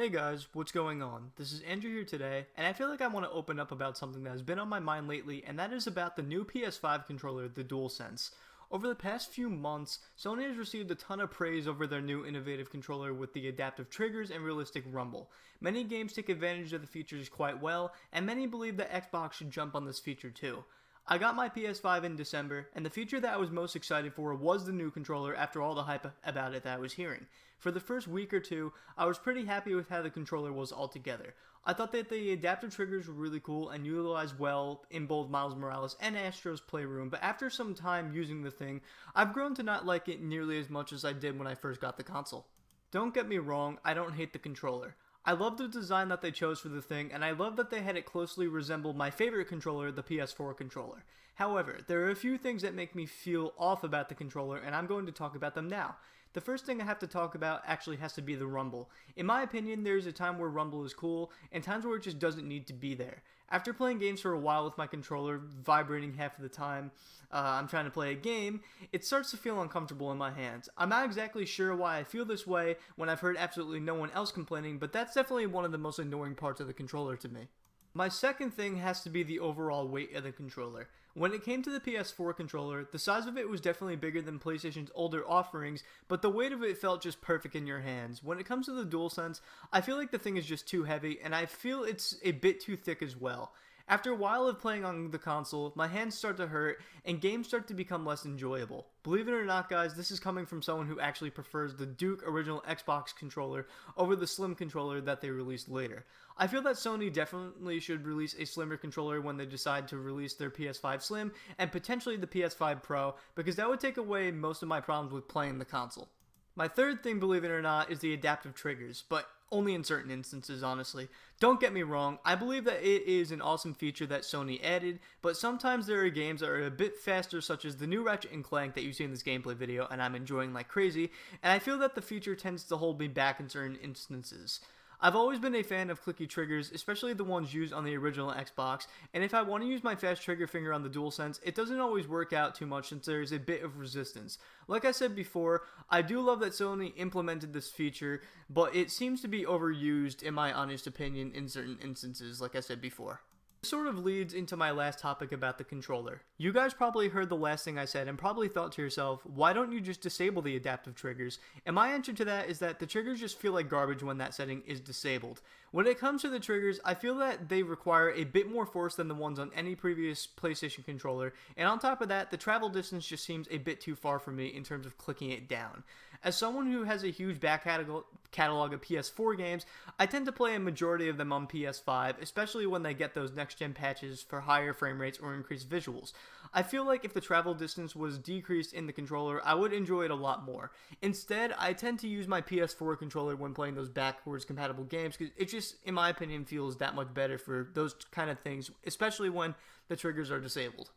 Hey guys, what's going on? This is Andrew here today, and I feel like I want to open up about something that has been on my mind lately, and that is about the new PS5 controller, the DualSense. Over the past few months, Sony has received a ton of praise over their new innovative controller with the adaptive triggers and realistic rumble. Many games take advantage of the features quite well, and many believe that Xbox should jump on this feature too. I got my PS5 in December, and the feature that I was most excited for was the new controller after all the hype about it that I was hearing. For the first week or two, I was pretty happy with how the controller was altogether. I thought that the adaptive triggers were really cool and utilized well in both Miles Morales and Astro's Playroom, but after some time using the thing, I've grown to not like it nearly as much as I did when I first got the console. Don't get me wrong, I don't hate the controller. I love the design that they chose for the thing, and I love that they had it closely resemble my favorite controller, the PS4 controller. However, there are a few things that make me feel off about the controller, and I'm going to talk about them now. The first thing I have to talk about actually has to be the rumble. In my opinion, there's a time where rumble is cool, and times where it just doesn't need to be there. After playing games for a while with my controller vibrating half of the time I'm trying to play a game, it starts to feel uncomfortable in my hands. I'm not exactly sure why I feel this way when I've heard absolutely no one else complaining, but that's definitely one of the most annoying parts of the controller to me. My second thing has to be the overall weight of the controller. When it came to the PS4 controller, the size of it was definitely bigger than PlayStation's older offerings, but the weight of it felt just perfect in your hands. When it comes to the DualSense, I feel like the thing is just too heavy, and I feel it's a bit too thick as well. After a while of playing on the console, my hands start to hurt, and games start to become less enjoyable. Believe it or not, guys, this is coming from someone who actually prefers the Duke original Xbox controller over the Slim controller that they released later. I feel that Sony definitely should release a slimmer controller when they decide to release their PS5 Slim and potentially the PS5 Pro, because that would take away most of my problems with playing the console. My third thing, believe it or not, is the adaptive triggers, but only in certain instances, honestly. Don't get me wrong, I believe that it is an awesome feature that Sony added, but sometimes there are games that are a bit faster, such as the new Ratchet & Clank that you see in this gameplay video, and I'm enjoying like crazy, and I feel that the feature tends to hold me back in certain instances. I've always been a fan of clicky triggers, especially the ones used on the original Xbox, and if I want to use my fast trigger finger on the DualSense, it doesn't always work out too much since there is a bit of resistance. Like I said before, I do love that Sony implemented this feature, but it seems to be overused in my honest opinion in certain instances, like I said before. This sort of leads into my last topic about the controller. You guys probably heard the last thing I said and probably thought to yourself, why don't you just disable the adaptive triggers? And my answer to that is that the triggers just feel like garbage when that setting is disabled. When it comes to the triggers, I feel that they require a bit more force than the ones on any previous PlayStation controller, and on top of that, the travel distance just seems a bit too far for me in terms of clicking it down. As someone who has a huge back catalog of PS4 games, I tend to play a majority of them on PS5, especially when they get those next-gen patches for higher frame rates or increased visuals. I feel like if the travel distance was decreased in the controller, I would enjoy it a lot more. Instead, I tend to use my PS4 controller when playing those backwards compatible games, because it just, in my opinion, feels that much better for those kind of things, especially when the triggers are disabled.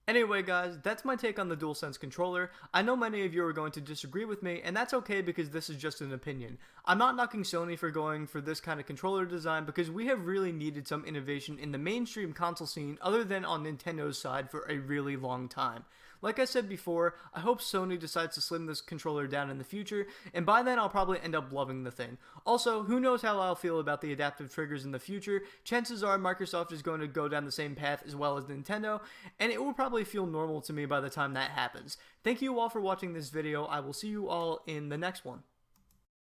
Anyway guys, that's my take on the DualSense controller. I know many of you are going to disagree with me, and that's okay because this is just an opinion. I'm not knocking Sony for going for this kind of controller design because we have really needed some innovation in the mainstream console scene other than on Nintendo's side for a really long time. Like I said before, I hope Sony decides to slim this controller down in the future, and by then I'll probably end up loving the thing. Also, who knows how I'll feel about the adaptive triggers in the future. Chances are Microsoft is going to go down the same path as well as Nintendo, and it will probably feel normal to me by the time that happens. Thank you all for watching this video. I will see you all in the next one.